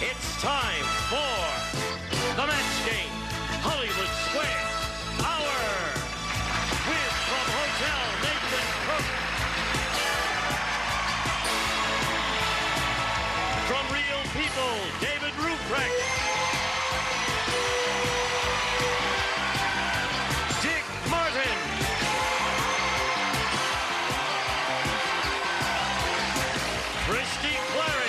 It's time for the match game, Hollywood Square Hour, with from Hotel Nathan Cook, from Real People, David Ruprecht, Dick Martin, Christie Claridge,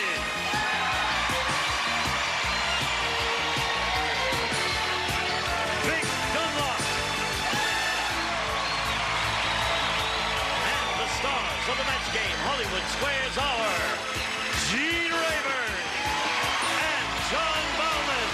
Big Dunlop, and the stars of the match game, Hollywood Squares Hour, Gene Rayburn and John Bowman.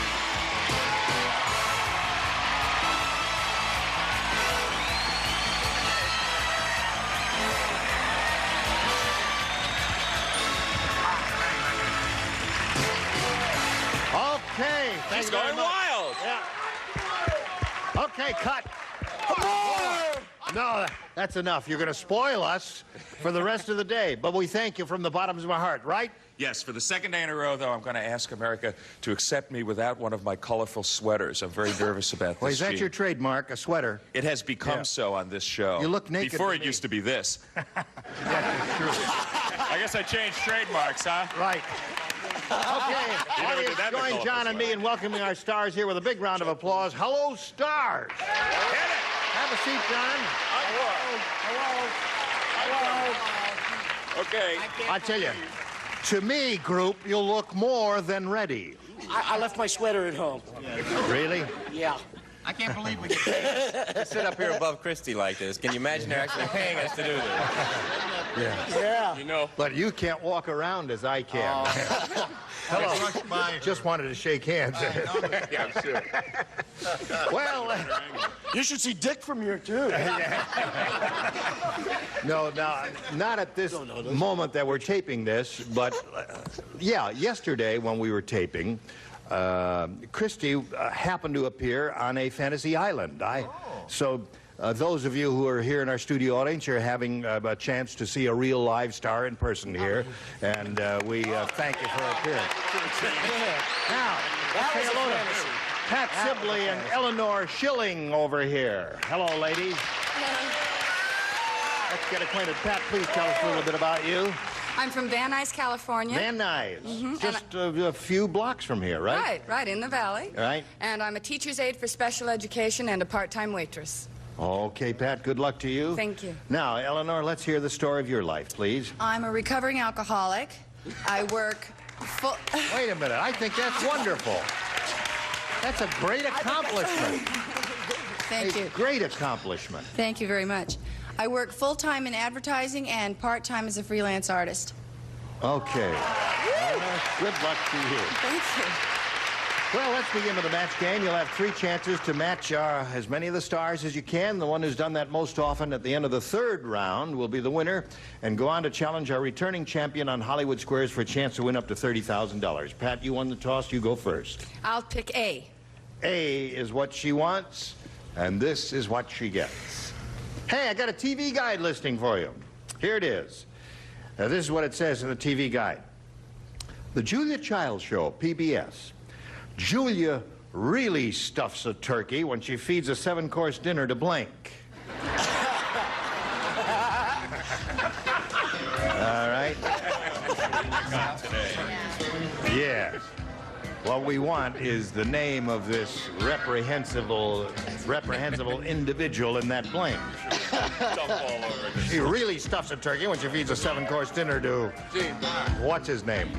Okay, thank you very Going much. wild. Yeah. Okay, cut. No, that's enough. You're going to spoil us for the rest of the day. But we thank you from the bottom of my heart, right? Yes, for the second day in a row, though, I'm going to ask America to accept me without one of my colorful sweaters. I'm very nervous about this. Well, is that Gene. your trademark, a sweater? It has become so on this show. You look naked Before to it me. used to be this. That's true. I guess I changed trademarks, huh? Right. Okay, never did audience, that in the join colorful John and me in welcoming our stars here with a big round of applause. Hello, stars. Have a seat, John. Okay. I tell you, to me, group, you'll look more than ready. I left my sweater at home. Really? Yeah. I can't believe we get paid to sit up here above Christie like this. Can you imagine they're actually paying us to do this? Yeah. You know. But you can't walk around as I can. Hello. Just wanted to shake hands. Yeah, I'm sure. Well, You should see Dick from here, too. no, not at this moment that we're taping this, but yeah, yesterday when we were taping, Christie happened to appear on a fantasy island. So those of you who are here in our studio audience, you're having a chance to see a real live star in person here, and we thank you for appearing. Now, let's say hello to Pat Sibley and Eleanor Schilling over here. Hello, ladies. Let's get acquainted. Pat, please tell us a little bit about you. I'm from Van Nuys, California. Van Nuys, just a few blocks from here, right? Right, in the valley. Right. And I'm a teacher's aide for special education and a part-time waitress. Okay, Pat, good luck to you. Thank you. Now, Eleanor, let's hear the story of your life, please. I'm a recovering alcoholic. I work full... Wait a minute, I think that's wonderful. That's a great accomplishment. Thank you. Great accomplishment. Thank you very much. I work full-time in advertising and part-time as a freelance artist. Okay. Eleanor, good luck to you. Thank you. Well, let's begin with the match game. You'll have 3 chances to match as many of the stars as you can. The one who's done that most often at the end of the 3rd round will be the winner and go on to challenge our returning champion on Hollywood Squares for a chance to win up to $30,000. Pat, you won the toss. You go first. I'll pick A. A is what she wants, and this is what she gets. Hey, I got a TV guide listing for you. Here it is. Now, this is what it says in the TV guide. The Julia Childs Show, PBS. Julia really stuffs a turkey when she feeds a 7-course dinner to blank. All right? Yes. What we want is the name of this reprehensible individual in that blank. She really stuffs a turkey when she feeds a 7-course dinner to... What's his name?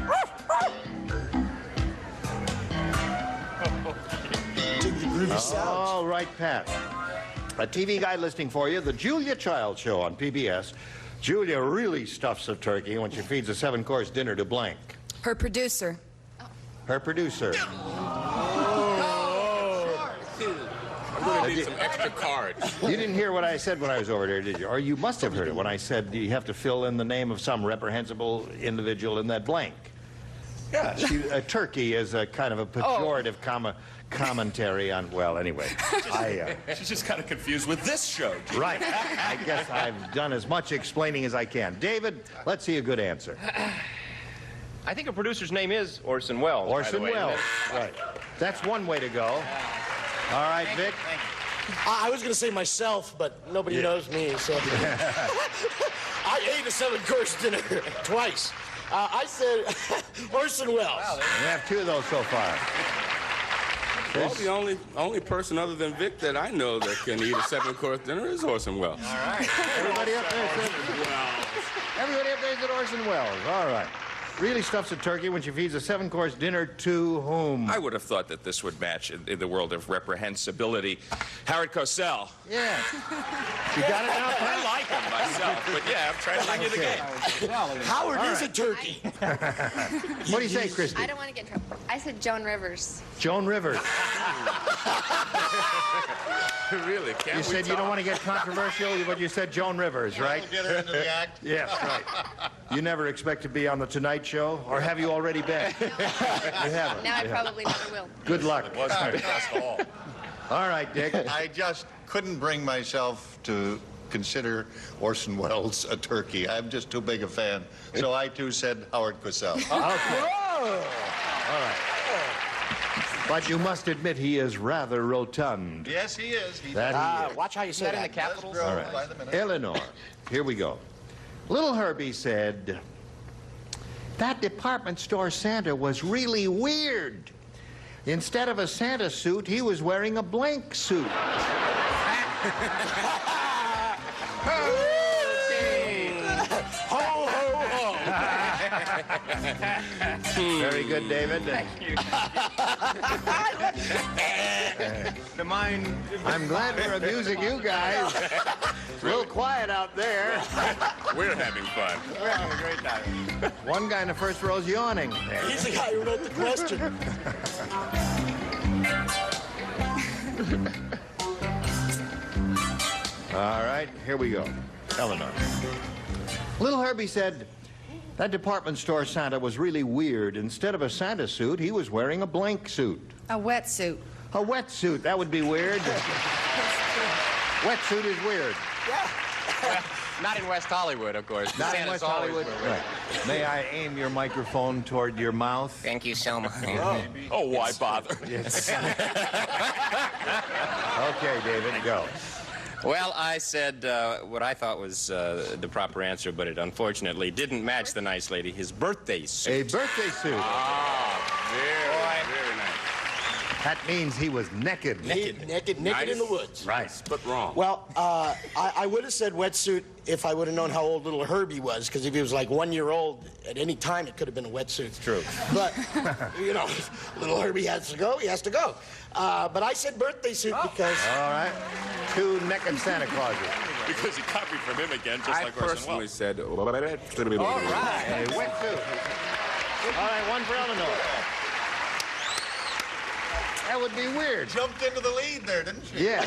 All right, Pat. A TV guide listing for you. The Julia Childs Show on PBS. Julia really stuffs a turkey when she feeds a 7-course dinner to blank. Her producer. Her producer. I'm going to need some extra cards. You didn't hear what I said when I was over there, did you? Or you must have heard it when I said you have to fill in the name of some reprehensible individual in that blank. Yeah. A turkey is a kind of a pejorative commentary on, well, anyway. She's just kind of confused with this show. Right. I guess I've done as much explaining as I can. David, let's see a good answer. I think a producer's name is Orson Welles. Orson Welles. Right. That's one way to go. All right, Vic. Thank you. I was going to say myself, but nobody knows me, so. I ate a 7-course dinner twice. I said Orson Welles. Wow, We have 2 of those so far. Well, the only person other than Vic that I know that can eat a 7-course dinner is Orson Welles. all right. Everybody up there said, everybody up there said Orson Welles. All right. Really stuffs a turkey when she feeds a 7-course dinner to whom? I would have thought that this would match in the world of reprehensibility. Howard Cosell. Yeah. You got it now? I like him myself, but yeah, I'm trying to win you the game. Howard is a turkey. What do you say, Christie? I don't want to get in trouble. I said Joan Rivers. Joan Rivers. Really? Can't You said you don't want to get controversial, but you said Joan Rivers, right? Get her into the act. Yes, right. You never expect to be on the Tonight Show, or have you already been? You haven't. Now I probably never will. Good luck. All right, Dick. I just couldn't bring myself to consider Orson Welles a turkey. I'm just too big a fan. So I, too, said Howard Cosell. Okay. All right. But you must admit he is rather rotund. Yes, he is. That he is. Watch how you say That in the that. capitals? All right. By the minute. Eleanor, here we go. Little Herbie said, that department store Santa was really weird. Instead of a Santa suit, he was wearing a blank suit. Ho, ho, ho. Very good, David. I'm glad we're amusing you guys. It's a little quiet out there. We're having fun. We're having a great time. One guy in the first row is yawning. He's the guy who wrote the question. All right, here we go. Eleanor. Little Herbie said, that department store Santa was really weird. Instead of a Santa suit, he was wearing a blank suit. A wetsuit. A wetsuit, that would be weird. Wetsuit is weird. Not in West Hollywood, of course. Not in Santa's West always Hollywood. weird. Right. May I aim your microphone toward your mouth? Thank you so much. Oh, why bother? Yes. Okay, David, go. Well, I said what I thought was the proper answer, but it unfortunately didn't match the nice lady. His birthday suit. A birthday suit. Very nice. That means he was naked. Naked in the woods. Right. But wrong. Well, I would have said wetsuit if I would have known how old little Herbie was, because if he was like 1 year old, at any time it could have been a wetsuit. It's true. But, you know, little Herbie has to go, he has to go. But I said birthday suit because... All right. 2 naked Santa Clauses. Because he copied from him again, just I like Orson personally Welles. said... All right. A wetsuit. All right, 1 for Eleanor. That would be weird. Jumped into the lead there, didn't she? Yeah.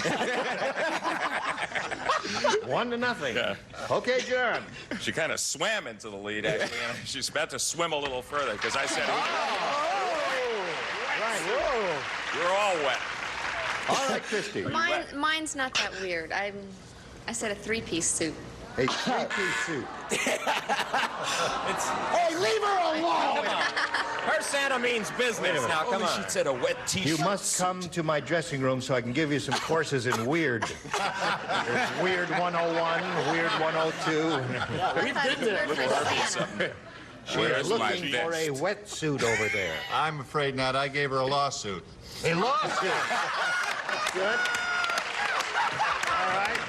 1-0. Yeah. Okay, John. She kind of swam into the lead, actually. And she's about to swim a little further, because I said, Right. you're all wet. All right, Christie. Mine's not that weird. I said a 3-piece suit. A 3-piece suit. Hey, leave her alone! Her Santa means business. Now, come on. She said a wet T-shirt. You must come to my dressing room so I can give you some courses in weird. There's Weird 101, Weird 102. We've been there. She Where's is my looking for a vest? wetsuit over there. I'm afraid not. I gave her a lawsuit. A lawsuit. Good. All right.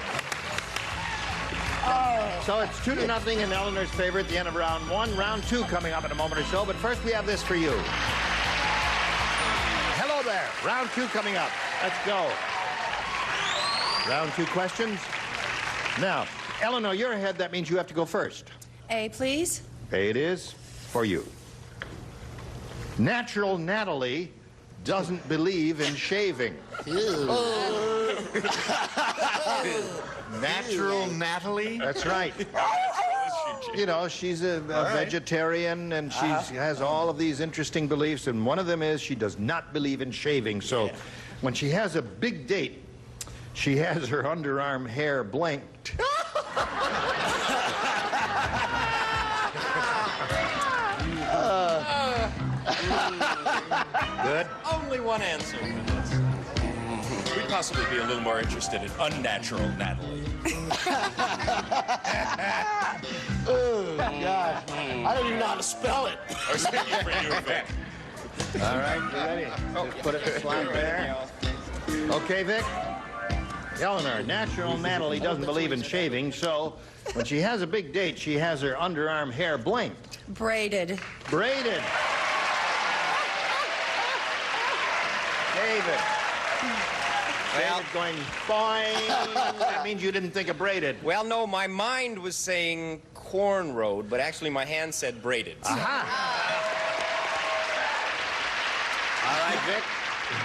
So it's 2-0 in Eleanor's favor at the end of round 1. Round 2 coming up in a moment or so. But first we have this for you. Hello there. Round 2 coming up. Let's go. Round 2 questions. Now, Eleanor, you're ahead. That means you have to go first. A, please. A it is for you. Natural Natalie doesn't believe in shaving. Natural Natalie? That's right. You know, she's a vegetarian, and she has all of these interesting beliefs, and one of them is she does not believe in shaving. So when she has a big date, she has her underarm hair blanked. Good. Only one answer. We'd possibly be a little more interested in unnatural Natalie. Oh, gosh. I don't even know how to spell it. I was thinking for you, Vic. All right, you ready? Just put it in the slot there. Okay, Vic. Eleanor, natural Natalie doesn't believe in shaving, so when she has a big date, she has her underarm hair blinked. Braided. Braided. David. David going fine. That means you didn't think of braided. Well, no, my mind was saying cornrowed, but actually my hand said braided. Aha. All right, Vic.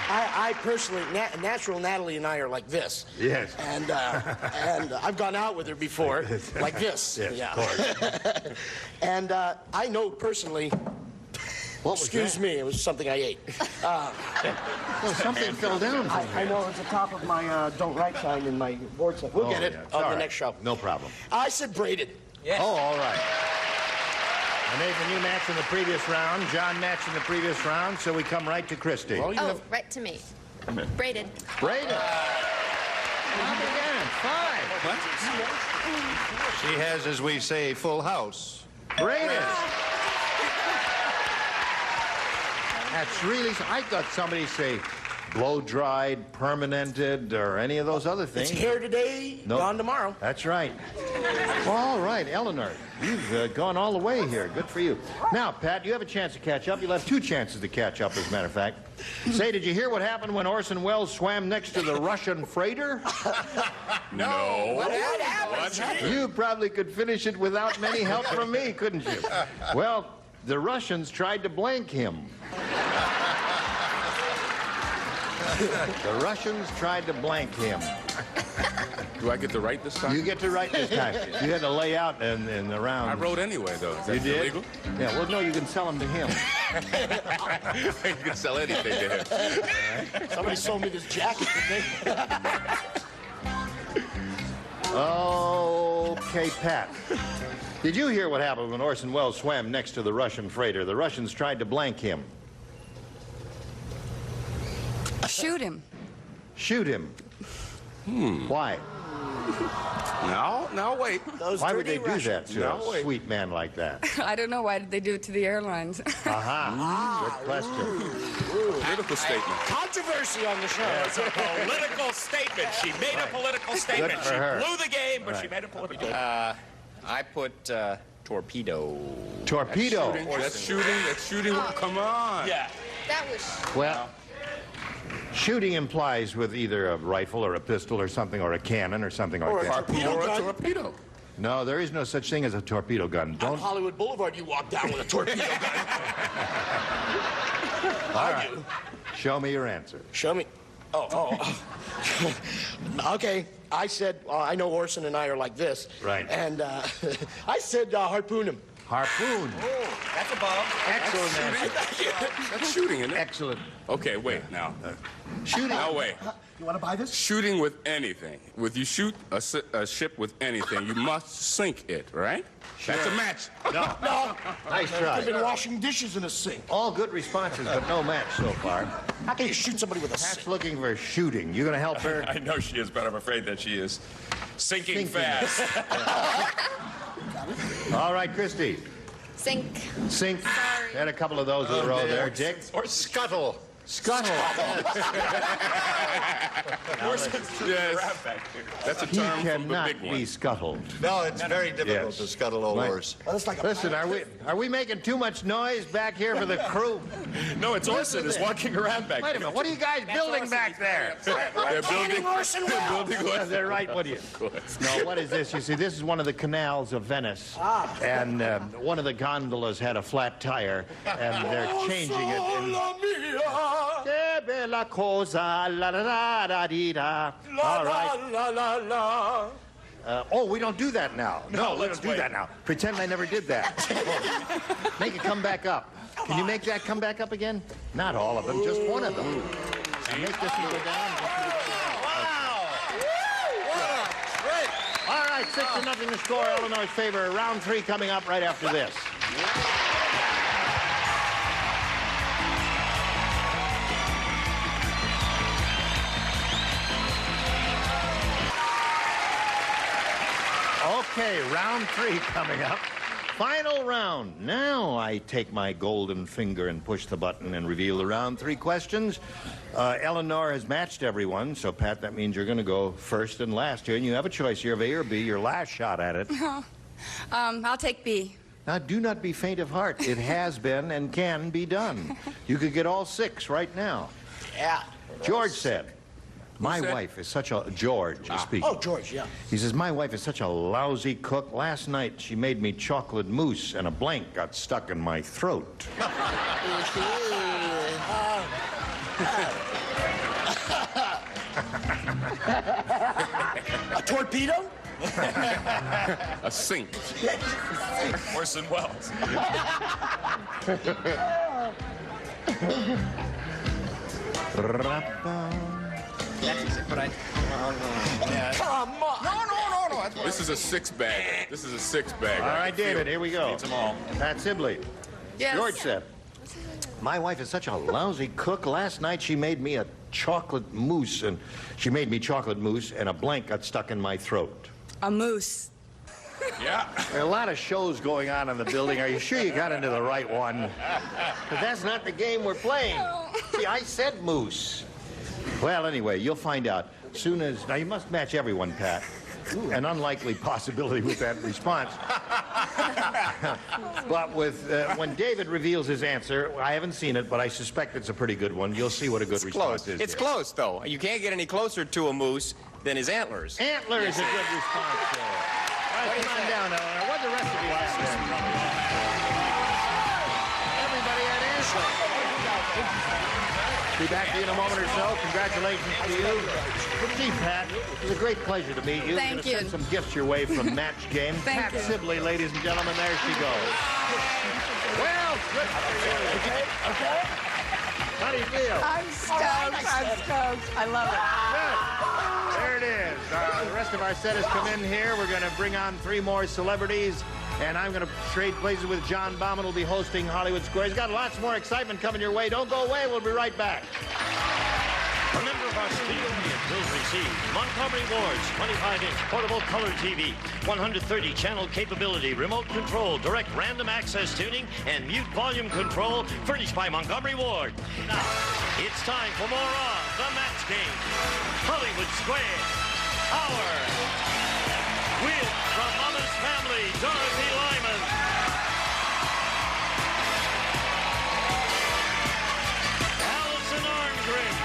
I personally, natural Natalie and I are like this. Yes. And I've gone out with her before, like this. Yes, yeah. of course. And I know personally. What was Excuse that? me, it was something I ate. Well, something fell down. I know it's the top of my don't write sign in my board sign. We'll get it yeah. on All the right. next show. No problem. I said braided. Yeah. Oh, all right. Nathan, you matched in the previous round. John matched in the previous round, so we come right to Christie. Well, you Oh, have... right to me. Braided. Braided. Not again. 5. What? She has, as we say, full house. Braided. That's really... I thought somebody say blow-dried, permanented, or any of those other things. It's here today, Nope. gone tomorrow. That's right. Well, all right, Eleanor, you've gone all the way here. Good for you. Now, Pat, you have a chance to catch up. You'll have 2 chances to catch up, as a matter of fact. Say, did you hear what happened when Orson Welles swam next to the Russian freighter? No. What happened? You probably could finish it without many help from me, couldn't you? Well, the Russians tried to blank him. The Russians tried to blank him. Do I get to write this time? You get to write this time. You had to lay out in the round. I wrote anyway, though. Is that You did? illegal? Yeah, well, no, you can sell them to him. You can sell anything to him. Somebody sold me this jacket today. Okay, Pat. Did you hear what happened when Orson Welles swam next to the Russian freighter? The Russians tried to blank him. Shoot him. Shoot him. Why? Now wait. Those Why would they dirty do that Russians. to No, a wait. sweet man like that? I don't know. Why did they do it to the airlines? Aha. Good question. Political statement. Controversy on the show. It's a political statement. She made a political statement. Good for She her. blew the game, but she made a political I put torpedo. Torpedo. That's shooting. That's shooting. Come on. Yeah. That was. Well, shooting implies with either a rifle or a pistol or something, or a cannon or something like that. torpedo Or a gun. torpedo. No, there is no such thing as a torpedo gun. On Don't. Hollywood Boulevard, you walk down with a torpedo gun. All right. Show me your answer. Show me. Oh. Okay. I said, I know Orson and I are like this. Right. And I said harpoon him. Harpoon. That's above. Excellent answer. That's shooting, isn't it? Excellent. Okay, wait now. Shooting. Now wait. You want to buy this? Shooting with anything. With you shoot a ship with anything, you must sink it, right? That's a match. No. Nice I've try. been washing dishes in a sink. All good responses, but no match so far. How can you shoot somebody with a Pat's sink? looking for shooting. You gonna help her? I know she is, but I'm afraid that she is sinking fast. All right, Christie. Sink. Sink. Sorry. Had a couple of those in a row there. Dick. Or scuttle. Scuttle. Yes. That's a He term from the cannot big be one. scuttled. No, it's very difficult Yes. to scuttle a Right. horse. Well, that's like a Listen, are we making too much noise back here for the crew? No, it's Orson is walking around back Wait a there. minute. What are you guys building back there? They're building. Orson Welles. They're building. Yeah, they're right, what do you? No, what is this? You see, this is one of the canals of Venice. And one of the gondolas had a flat tire, and they're changing it. Que bella cosa, la la la da dee da. All right. La la la. Oh, we don't do that now. No, we let's don't do wait. that now. Pretend I never did that. Make it come back up. Can you make that come back up again? Not all of them, just one of them. And make this one go down. All right, 6-0 the score. Illinois' favor. Round 3 coming up right after this. Round 3 coming up. Final round. Now I take my golden finger and push the button and reveal the round 3 questions. Eleanor has matched everyone, so Pat, that means you're going to go first and last here, and you have a choice here of A or B, your last shot at it. I'll take B. Now, do not be faint of heart. It has been and can be done. You could get all 6 right now. Yeah. George said, my wife is such a... George is speaking. Oh, George, yeah. He says, my wife is such a lousy cook. Last night, she made me chocolate mousse, and a blank got stuck in my throat. A torpedo? A sink. Orson Welles. Come on. No. This is a 6-bag. This is a 6-bag. All right, David, here we go. Needs them all. Pat Sibley. Yes. George said, my wife is such a lousy cook. Last night she made me a chocolate mousse, and a blank got stuck in my throat. A moose. Yeah. There are a lot of shows going on in the building. Are you sure you got into the right one? But that's not the game we're playing. See, I said moose. Well, anyway, you'll find out soon as... Now, you must match everyone, Pat. An unlikely possibility with that response. But with when David reveals his answer, I haven't seen it, but I suspect it's a pretty good one. You'll see what a good response is. It's close, though. You can't get any closer to a moose than his antlers. Antler is a good response there. All right, come on down, Eleanor. What the rest of you have there? Everybody had answers. Be back to you in a moment or so. Congratulations to you. Gee, Pat, it was a great pleasure to meet you. Thank you. Send some gifts your way from Match Game. Thank you. Pat Sibley, ladies and gentlemen, there she goes. Well, good for you. Okay? How do you feel? I'm stoked. I love it. Good. There it is. The rest of our set has come in here. We're going to bring on 3 more celebrities. And I'm going to trade places with John Bauman, who will be hosting Hollywood Squares. Got lots more excitement coming your way. Don't go away. We'll be right back. A member of our studio audience will receive Montgomery Ward's 25-inch portable color TV, 130-channel capability, remote control, direct random access tuning, and mute volume control, furnished by Montgomery Ward. Now, it's time for more of The Match Game. Hollywood Squares, with from Mama's Family, Dorothy Lyman. Alison Arngrim.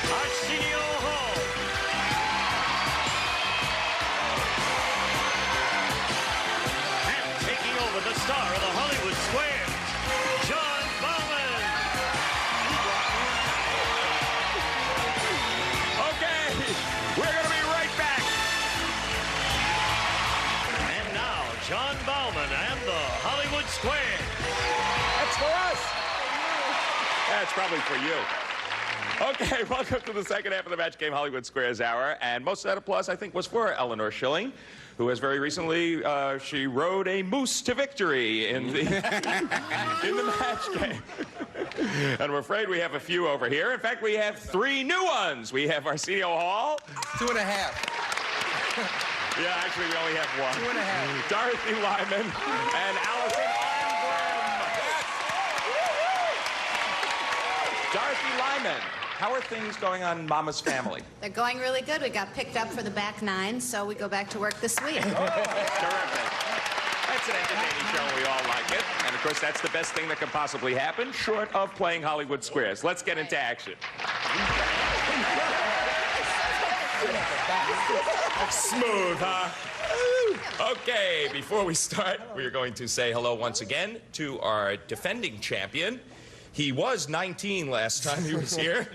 Arsenio Hall. And taking over the star of the Hollywood Squares, John Bauman. We're going to be right back. And now, John Bauman and the Hollywood Squares. That's for us. That's probably for you. Okay, welcome to the second half of the Match Game Hollywood Squares Hour. And most of that applause, I think, was for Eleanor Schilling, who has very recently, she rode a moose to victory in the, in the Match Game. And I'm afraid we have a few over here. In fact, we have 3 new ones. We have Arsenio Hall. 2.5. Yeah, actually, we only have 1. 2.5. Dorothy Lyman and Alison Arngrim. Dorothy Lyman, how are things going on Mama's Family? They're going really good. We got picked up for the back 9, so we go back to work this week. Terrific. That's an entertaining show. We all like it. And, of course, that's the best thing that could possibly happen, short of playing Hollywood Squares. Let's get into action. Smooth, huh? Okay, before we start, we are going to say hello once again to our defending champion. He was 19 last time he was here.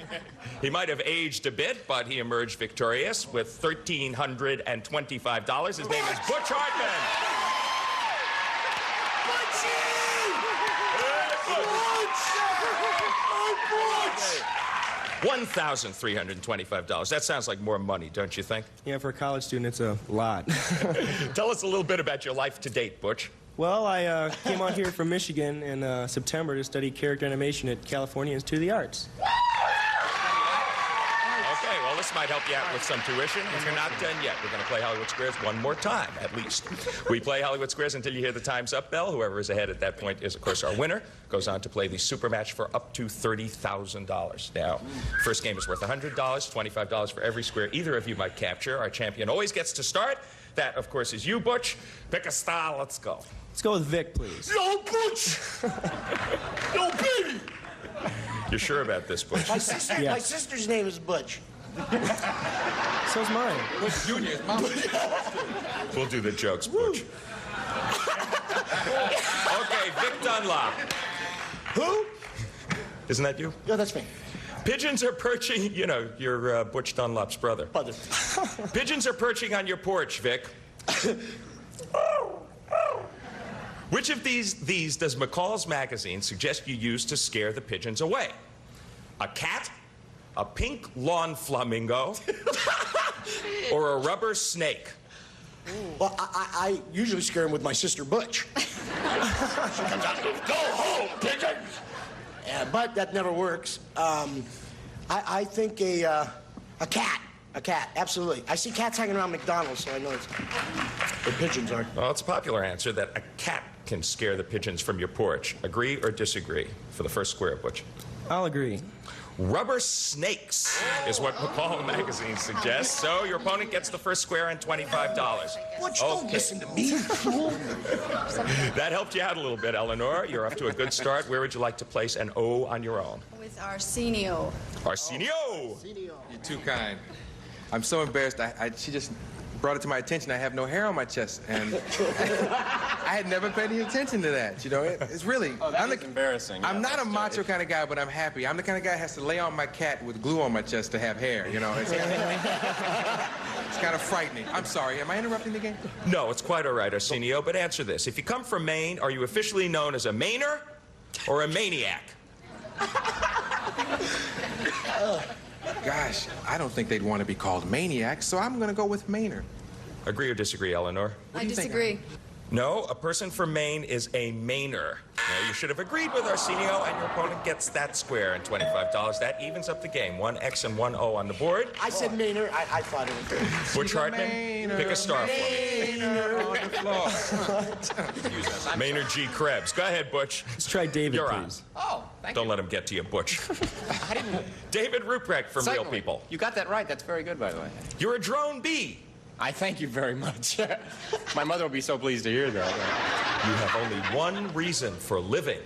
He might have aged a bit, but he emerged victorious with $1,325. His name is Butch Hartman. $1,325. That sounds like more money, don't you think? Yeah, for a college student, it's a lot. Tell us a little bit about your life to date, Butch. Well, I came out here from Michigan in September to study character animation at California Institute of the Arts. Okay, well, This might help you out with some tuition. If you're not done yet, we're going to play Hollywood Squares one more time, at least. We play Hollywood Squares until you hear the time's up bell. Whoever is ahead at that point is, of course, our winner. Goes on to play the super match for up to $30,000. Now, first game is worth $100, $25 for every square either of you might capture. Our champion always gets to start. That, of course, is you, Butch. Pick a style. Let's go. Let's go with Vic, please. Yo, Butch! Yo, baby! You're sure about this, Butch? My sister's name is Butch. So's mine. Bush Jr.'s mom. We'll do the jokes, Butch. Okay, Vic Dunlop. Who? Isn't that you? Yeah, that's me. Pigeons are perching, you know, you're Butch Dunlop's brother. Pigeons are perching on your porch, Vic. Which of these does McCall's magazine suggest you use to scare the pigeons away? A cat, a pink lawn flamingo, or a rubber snake? Well, I usually scare him with my sister Butch. She comes out and goes, "Go home, pigeon!" But that never works. I think a cat. A cat, absolutely. I see cats hanging around McDonald's, so I know it's the pigeons are. Well, it's a popular answer that a cat can scare the pigeons from your porch. Agree or disagree for the first square, Butch? I'll agree. Rubber snakes is what McCall magazine suggests. So your opponent gets the first square and $25. Butch, don't listen to me. That helped you out a little bit, Eleanor. You're off to a good start. Where would you like to place an O on your own? With Arsenio. Arsenio! You're too kind. I'm so embarrassed. She just brought it to my attention. I have no hair on my chest, and I had never paid any attention to that. You know, it's really. Oh, that's embarrassing. I'm not a macho kind of guy, but I'm happy. I'm the kind of guy that has to lay on my cat with glue on my chest to have hair. You know, it's kind of frightening. I'm sorry. Am I interrupting the game? No, it's quite all right, Arsenio. But answer this: if you come from Maine, are you officially known as a Mainer or a maniac? Gosh, I don't think they'd want to be called maniacs, so I'm going to go with Mainer. Agree or disagree, Eleanor? I disagree. No, a person from Maine is a Mainer. Now, you should have agreed with Arsenio, and your opponent gets that square and $25. That evens up the game. One X and one O on the board. I said Mainer. I thought it was. Butch Hartman, pick a star for me. Mainer on the floor. Maynard G. Krebs. Go ahead, Butch. Let's try David, You're please. on. Oh, thank Don't you. let him get to you, Butch. I didn't... David Ruprecht from Real Certainly. People. You got that right. That's very good, by the way. You're a drone bee. I thank you very much. My mother will be so pleased to hear that. You have only one reason for living.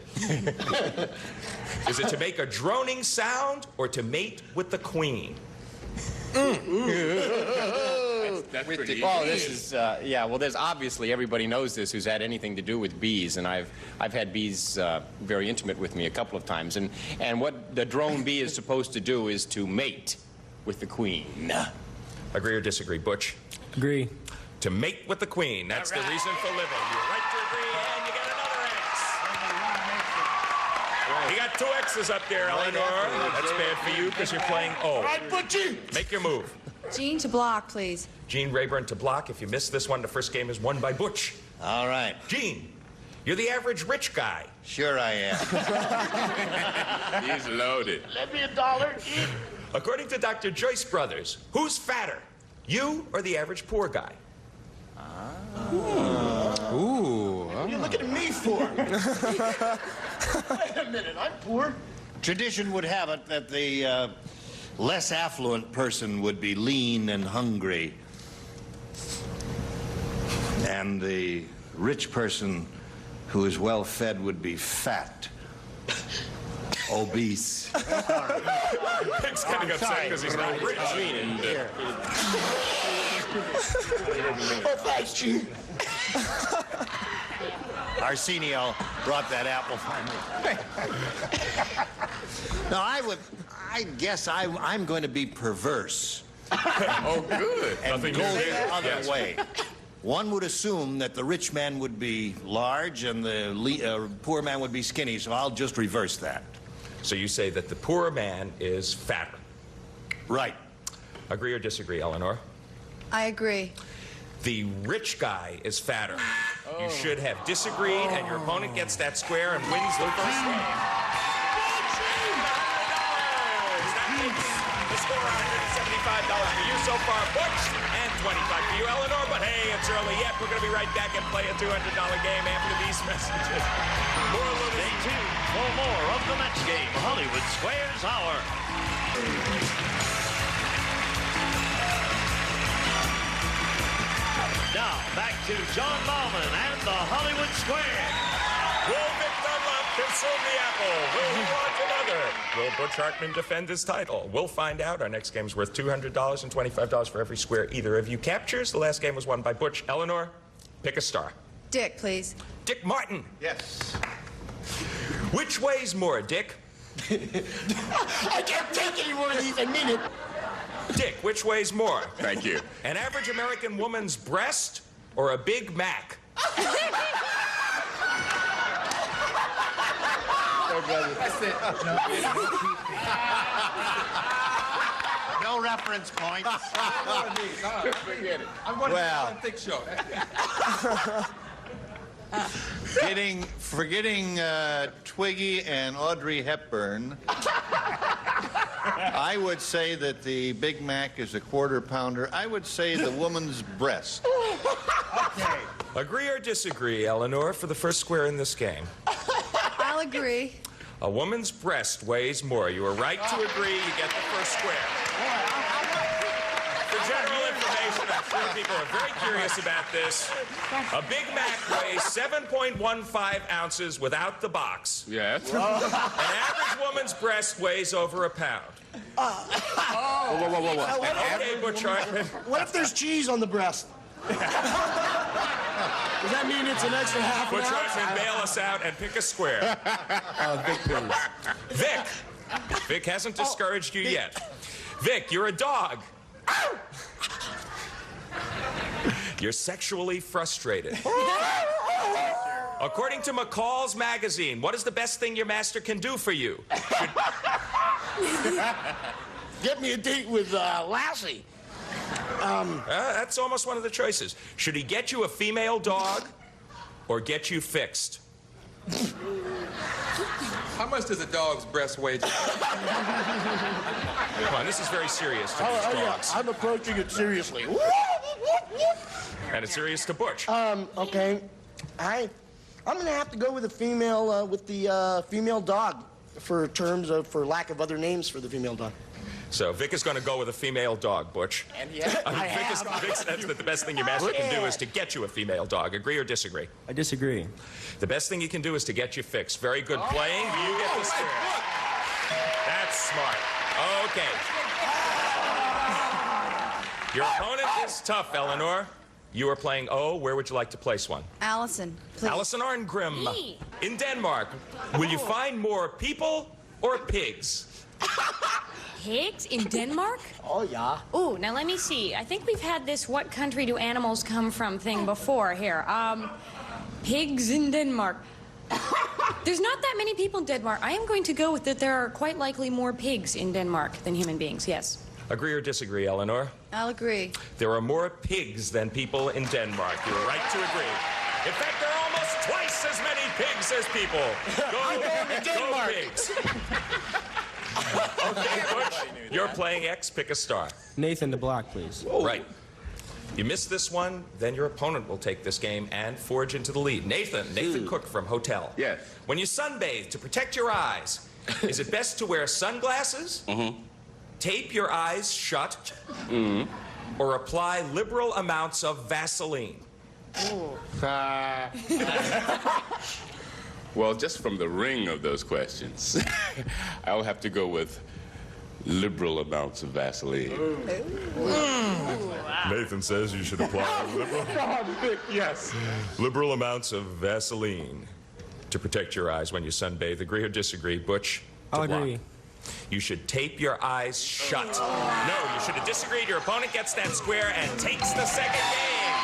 Is it to make a droning sound or to mate with the queen? That's pretty easy. Oh, this is, yeah, well, there's obviously, everybody knows this who's had anything to do with bees, and I've had bees very intimate with me a couple of times, and what the drone bee is supposed to do is to mate with the queen. Agree or disagree, Butch? Agree. To mate with the queen. That's the reason for living. You're right to agree, and you get another X. You got two X's up there, Eleanor. That's bad for you because you're playing O. All right, Butchie. Make your move. Jean to block, please. Gene Rayburn to block. If you miss this one, the first game is won by Butch. All right. Gene, you're the average rich guy. Sure I am. He's loaded. Lend me $1. According to Dr. Joyce Brothers, who's fatter, you or the average poor guy? Ooh. What are you looking at me for? Wait a minute, I'm poor. Tradition would have it that the less affluent person would be lean and hungry, and the rich person who is well fed would be fat, obese. Pink's getting upset because he's not rich. Oh, thanks, Gene. Arsenio brought that apple finally. No, I guess I'm going to be perverse. Oh, good. And Nothing go new the there. other Yes. way. One would assume that the rich man would be large and the poor man would be skinny, so I'll just reverse that. So you say that the poor man is fatter. Right. Agree or disagree, Eleanor? I agree. The rich guy is fatter. You should have disagreed, and your opponent gets that square and wins the first game. That makes the score for you so far, Butch, and $25 for you, Eleanor. But hey, it's early yet. We're going to be right back and play a $200 game after these messages. Stay tuned for more of the Match Game Hollywood Squares Hour. Now, back to John Bauman and the Hollywood Square. Will Vic Dunlop consume the apple? Will he want another? Will Butch Hartman defend his title? We'll find out. Our next game's worth $200 and $25 for every square either of you captures. The last game was won by Butch. Eleanor, pick a star. Dick, please. Dick Martin. Yes. Which weighs more, Dick? I can't take any more of these a minute. Dick, which weighs more? Thank you. An average American woman's breast or a Big Mac? That's it. No reference points. Forget it. I'm going to the thick show. Forgetting Twiggy and Audrey Hepburn, I would say that the Big Mac is a quarter pounder. I would say the woman's breast. Okay. Agree or disagree, Eleanor, for the first square in this game? I'll agree. A woman's breast weighs more. You were right to agree. You get the first square. For general information, I'm sure people are very curious about this. A Big Mac weighs 7.15 ounces without the box. Yes. An average woman's breast weighs over a pound. Whoa. Okay, Butch Hartman. What if there's cheese on the breast? Does that mean it's an extra half an Butch ounce? Hartman, bail us out and pick a square. Vic, please. Vic. Vic hasn't discouraged you yet. Vic, you're a dog. You're sexually frustrated. According to McCall's magazine, what is the best thing your master can do for you? Get me a date with Lassie. That's almost one of the choices. Should he get you a female dog or get you fixed? How much does a dog's breast weigh? Come on, this is very serious to these dogs. I'm approaching it seriously. And it's serious to Butch. Okay. I'm gonna have to go with the female dog for lack of other names for the female dog. So Vic is going to go with a female dog, Butch. And Vic that's the best thing your master can do is to get you a female dog. Agree or disagree? I disagree. The best thing he can do is to get you fixed. Very good playing. You get the square. That's smart. Okay. Your opponent is tough, Eleanor. You are playing O. Where would you like to place one? Alison, please. Alison Arngrim. In Denmark, will you find more people or pigs? Pigs in Denmark? Oh, yeah. Ooh, now let me see. I think we've had this what country do animals come from thing before here. Pigs in Denmark. There's not that many people in Denmark. I am going to go with that there are quite likely more pigs in Denmark than human beings, yes. Agree or disagree, Eleanor? I'll agree. There are more pigs than people in Denmark. You're right to agree. In fact, there are almost twice as many pigs as people. Go pigs. Okay, Butch, you're playing X. Pick a star. Nathan to block, please. Right. You miss this one, then your opponent will take this game and forge into the lead. Nathan Cook from Hotel. Yes. When you sunbathe to protect your eyes, is it best to wear sunglasses? Tape your eyes shut? Or apply liberal amounts of Vaseline? Well, just from the ring of those questions, I'll have to go with liberal amounts of Vaseline. Nathan says you should apply liberal amounts of Vaseline to protect your eyes when you sunbathe. Agree or disagree, Butch? I'll agree. You should tape your eyes shut. No, you should have disagreed. Your opponent gets that square and takes the second game.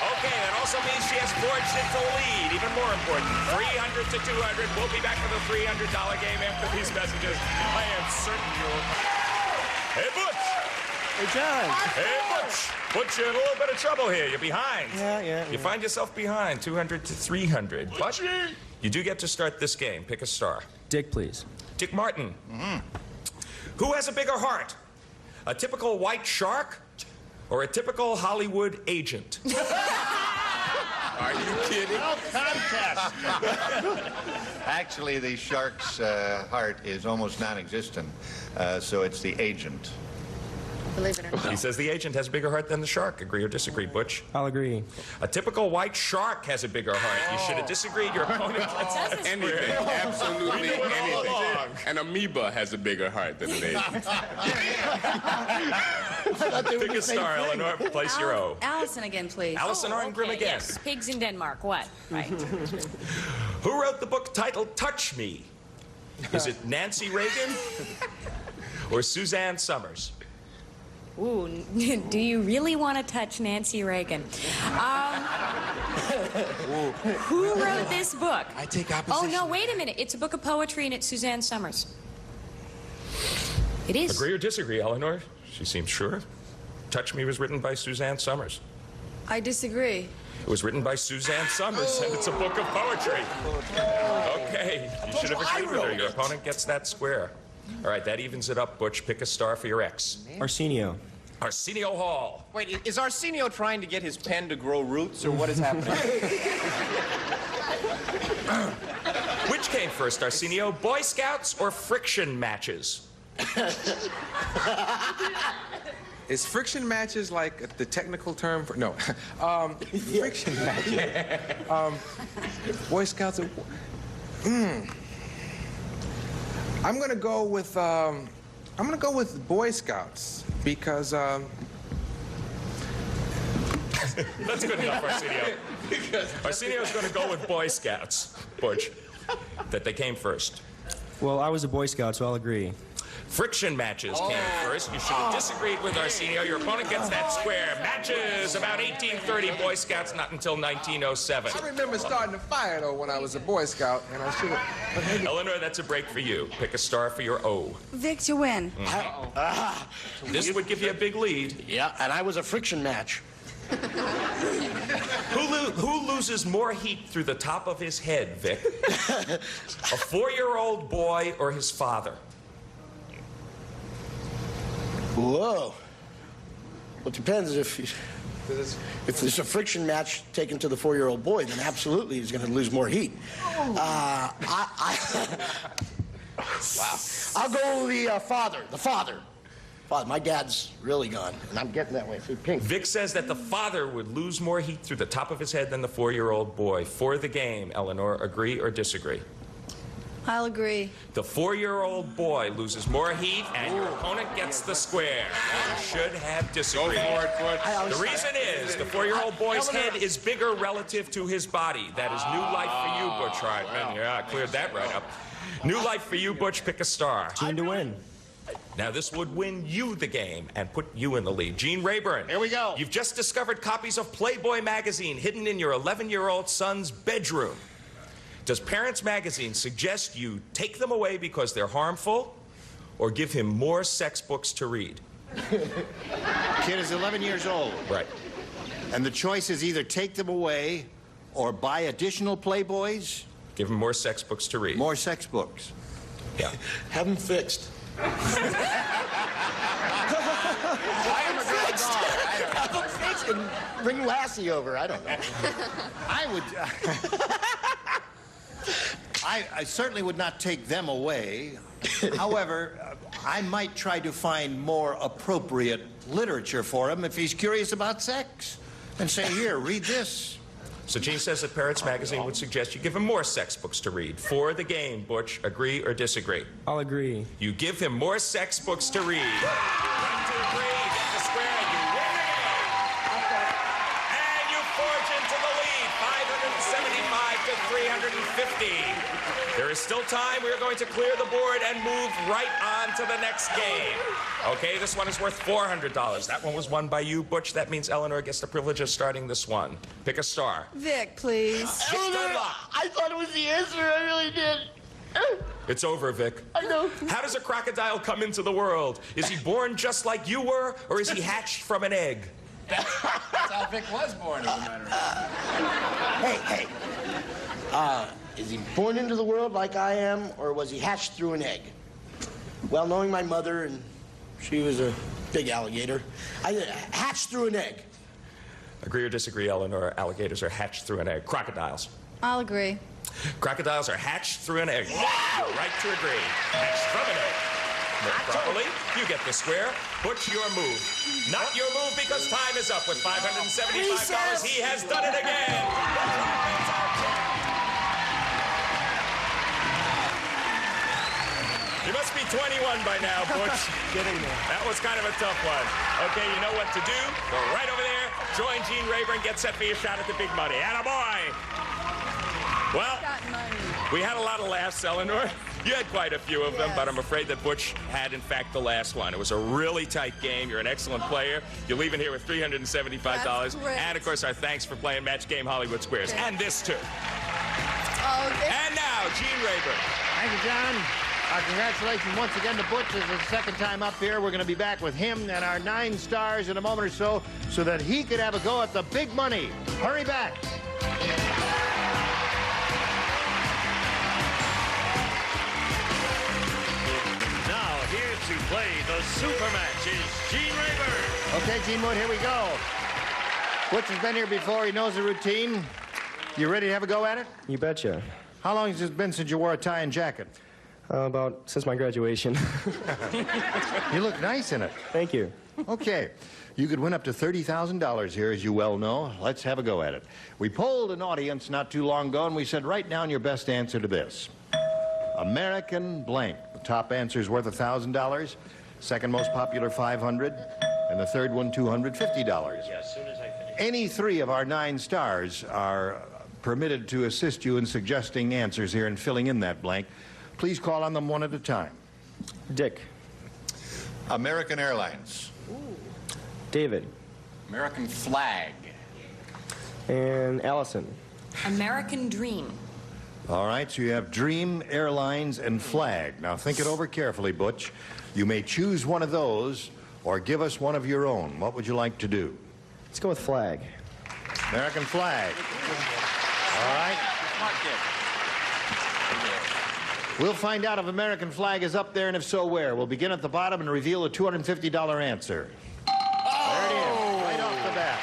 Okay, that also means she has forged into the lead. Even more important, 300 to 200. We'll be back with a $300 game after these messages. I am certain you'll... Hey, Butch! Hey, John. Hey, Butch! Butch, you're in a little bit of trouble here. You're behind. Yeah. You find yourself behind, 200 to 300. But you do get to start this game. Pick a star. Dick, please. Dick Martin. Who has a bigger heart? A typical white shark or a typical Hollywood agent? Are you kidding? No contest. Actually, the shark's heart is almost non-existent, so it's the agent. Believe it or not. He says the agent has a bigger heart than the shark. Agree or disagree, Butch? I'll agree. A typical white shark has a bigger heart. You should have disagreed. Your opponent gets that Anything, square. absolutely anything. An amoeba has a bigger heart than an agent. Pick a star, Eleanor. Place your O. Alison again, please. Alison Arngrim Okay, again. yes, pigs in Denmark. What? Right. Who wrote the book titled Touch Me? Is it Nancy Reagan or Suzanne Summers? Ooh, do you really want to touch Nancy Reagan? Who wrote this book? I take Oh, opposition. no, wait a minute. It's a book of poetry, and it's Suzanne Summers. It is. Agree or disagree, Eleanor? She seems sure. Touch Me was written by Suzanne Summers. I disagree. It was written by Suzanne Summers, and it's a book of poetry. Okay, you should have agreed with her. Your opponent gets that square. All right, that evens it up, Butch. Pick a star for your X. Arsenio. Arsenio Hall. Wait, is Arsenio trying to get his pen to grow roots, or what is happening? Which came first, Arsenio? Boy Scouts or friction matches? Is friction matches like the technical term for... No. Friction matches. Boy Scouts are... I'm gonna go with Boy Scouts because That's good enough, Arsenio. Arsenio's going to go with Boy Scouts, Butch, that they came first. Well, I was a Boy Scout, so I'll agree. Friction matches came first. You should have disagreed with Arsenio. Your opponent gets that square. Matches about 1830. Boy Scouts not until 1907. I remember starting a fire though when I was a Boy Scout, and I should have. Eleanor, that's a break for you. Pick a star for your O. Vic to win. This would give you a big lead. Yeah, and I was a friction match. Who loses more heat through the top of his head, Vic? A 4-year-old boy or his father? Whoa. Well, it depends if there's a friction match taken to the 4-year-old boy, then absolutely he's going to lose more heat. Wow. I'll go with the father. Father, my dad's really gone, and I'm getting that way. See, pink. Vic says that the father would lose more heat through the top of his head than the 4-year-old boy. For the game, Eleanor, agree or disagree? I'll agree. The 4-year-old boy loses more heat, and your opponent gets the square. You should have disagreed. Go for it, Butch. The reason is the 4-year-old boy's head is bigger relative to his body. That is new life for you, Butch Hartman. Yeah, I cleared that right up. New life for you, Butch. Pick a star. Team to win. Now, this would win you the game and put you in the lead. Gene Rayburn. Here we go. You've just discovered copies of Playboy magazine hidden in your 11-year-old son's bedroom. Does Parents Magazine suggest you take them away because they're harmful or give him more sex books to read? Kid is 11 years old. Right. And the choice is either take them away or buy additional Playboys. Give him more sex books to read. More sex books. Yeah. Have them fixed. I am a great dog. Have them fixed and bring Lassie over. I don't know. I would... I certainly would not take them away. However, I might try to find more appropriate literature for him if he's curious about sex. And say, here, read this. So Gene says that Parents Magazine would suggest you give him more sex books to read. For the game, Butch, agree or disagree? I'll agree. You give him more sex books to read. 1, 2, 3, get the square, you win the game. And you forge into the lead, 575 to 350. There is still time. We are going to clear the board and move right on to the next game. Okay, this one is worth $400. That one was won by you, Butch. That means Eleanor gets the privilege of starting this one. Pick a star. Vic, please. Eleanor, I thought it was the answer. I really did. It's over, Vic. I know. How does a crocodile come into the world? Is he born just like you were, or is he hatched from an egg? That's how Vic was born, as a matter of fact. Hey. Is he born into the world like I am, or was he hatched through an egg? Well, knowing my mother, and she was a big alligator. I hatched through an egg. Agree or disagree, Eleanor? Alligators are hatched through an egg. Crocodiles. I'll agree. Crocodiles are hatched through an egg. Wow! You're right to agree. Hatched from an egg. Made properly, you get the square. Butch, your move. Not your move because time is up with $575. He has done it again. You must be 21 by now, Butch. Getting there. That was kind of a tough one. Okay, you know what to do. Go right over there. Join Gene Rayburn. Get set for your shot at the big money. Attaboy! Well, we had a lot of laughs, Eleanor. You had quite a few of them, but I'm afraid that Butch had, in fact, the last one. It was a really tight game. You're an excellent player. You're leaving here with $375. And, of course, our thanks for playing Match Game Hollywood Squares. And this, too. And now, Gene Rayburn. Thank you, John. Our congratulations once again to Butch. This is the second time up here. We're going to be back with him and our 9 stars in a moment or so that he could have a go at the big money. Hurry back. Now, here to play the super match is Gene Rayburn. Okay, Gene Wood, here we go. Butch has been here before. He knows the routine. You ready to have a go at it? You betcha. How long has it been since you wore a tie and jacket? About since my graduation. You look nice in it. Thank you. Okay. You could win up to $30,000 here, as you well know. Let's have a go at it. We polled an audience not too long ago, and we said, write down your best answer to this. American blank. The top answer is worth $1,000. Second most popular, $500. And the third one, $250. Yeah, as soon as I finish. Any 3 of our 9 stars are permitted to assist you in suggesting answers here and filling in that blank. Please call on them one at a time. Dick. American Airlines. David. American flag. And Alison. American dream. All right, so you have Dream, Airlines, and Flag. Now think it over carefully, Butch. You may choose one of those or give us one of your own. What would you like to do? Let's go with flag. American flag. All right. We'll find out if American flag is up there, and if so, where. We'll begin at the bottom and reveal a $250 answer. There it is, right off the bat.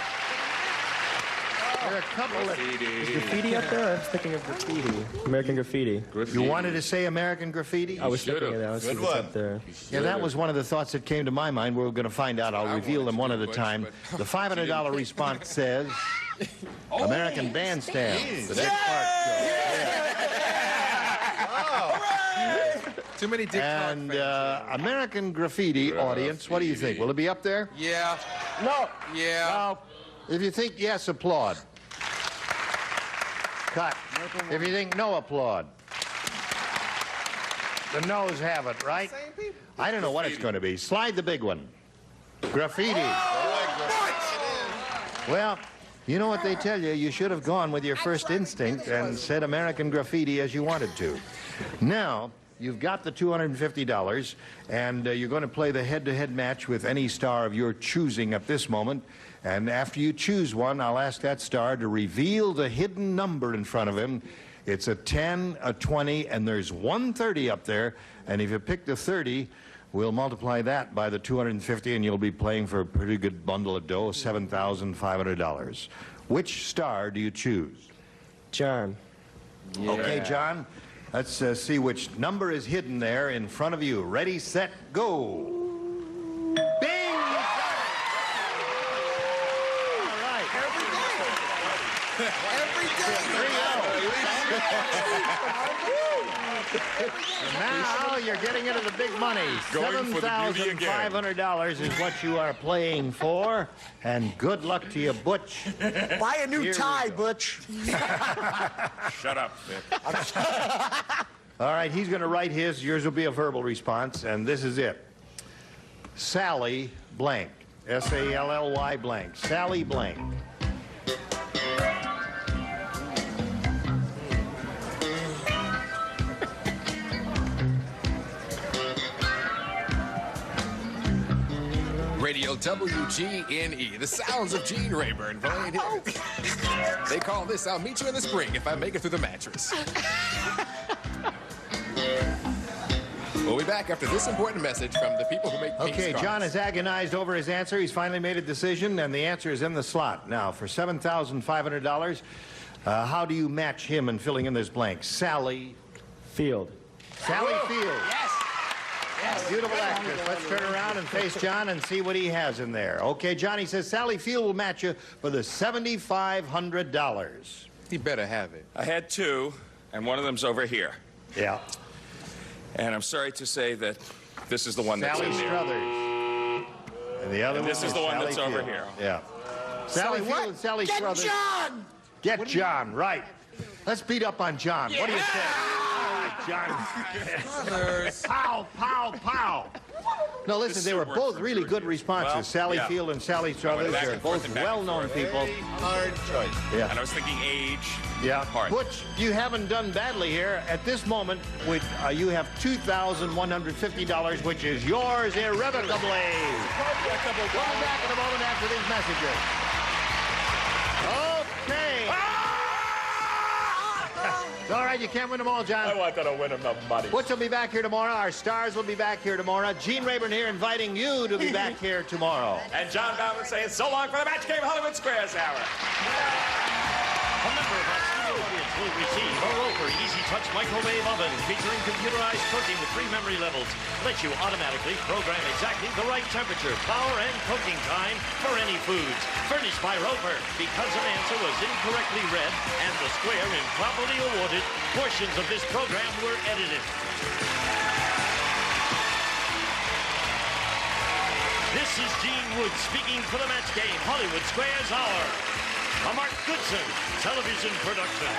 There are a couple of... Is graffiti up there? I was thinking of graffiti. American graffiti. You wanted to say American graffiti? I was thinking of that. I was thinking it's up there. Yeah, that was one of the thoughts that came to my mind. We're going to find out. I'll reveal them one at a time. The $500 response says American Bandstand. The next part show. Too many Dick And American Graffiti audience, what do you think? Will it be up there? Yeah. No. Yeah. No. If you think yes, applaud. Cut. If you think no, applaud. The no's have it, right? I don't know what it's going to be. Slide the big one. Graffiti. Well, you know what they tell you? You should have gone with your first instinct and said American Graffiti as you wanted to. Now, you've got the $250, and you're going to play the head-to-head match with any star of your choosing at this moment. And after you choose one, I'll ask that star to reveal the hidden number in front of him. It's a 10, a 20, and there's 130 up there. And if you pick the 30, we'll multiply that by the 250, and you'll be playing for a pretty good bundle of dough, $7,500. Which star do you choose? John. Yeah. Okay, John. Let's see which number is hidden there in front of you. Ready, set, go. Bing! All right. Every day. Now you're getting into the big money. $7,500 is what you are playing for. And good luck to you, Butch. Buy a new tie, Butch. Shut up. All right, he's going to write his. Yours will be a verbal response, and this is it. Sally blank. S-A-L-L-Y blank. Sally blank. Radio WGNE, the sounds of Gene Rayburn playing here. They call this I'll Meet You in the Spring if I Make It Through the Mattress. We'll be back after this important message from the people who make pink Okay, scarves. John has agonized over his answer. He's finally made a decision, and the answer is in the slot. Now, for $7,500, how do you match him in filling in this blank? Sally Field. Sally Field. Yes. Yes. Beautiful actress. Let's turn around and face John and see what he has in there. Okay, Johnny says Sally Field will match you for the $7,500. He better have it. I had two, and one of them's over here. Yeah. And I'm sorry to say that this is the one that's Sally in there. Struthers. And the other And this one is the one Sally that's over Field. here. Yeah. Sally Field and Sally Struthers. Get John! Get John, right. Let's beat up on John. What do you say? John. Pow, pow, pow. No, listen, they were both really good responses. Well, Sally yeah. Field and Sally Struthers back are and forth both and back and well-known forth. people. Hard choice. Yeah. And I was thinking age. Yeah. Hard. Butch, you haven't done badly here. At this moment, you have $2,150, which is yours irrevocably. We'll be back in a moment after these messages. Okay. It's all right, you can't win them all, John. I wanted to win him the money. Butch will be back here tomorrow. Our stars will be back here tomorrow. Gene Rayburn here inviting you to be back here tomorrow. And John Bauman saying so long for the Match Game Hollywood Squares Hour. A member of our studio audience will receive a Roper Easy Touch microwave oven featuring computerized cooking with 3 memory levels. Lets you automatically program exactly the right temperature, power, and cooking time for any foods. Furnished by Roper. Because an answer was incorrectly read and the square improperly awarded, portions of this program were edited. This is Gene Wood speaking for the Match Game Hollywood Squares Hour. A Mark Goodson television production.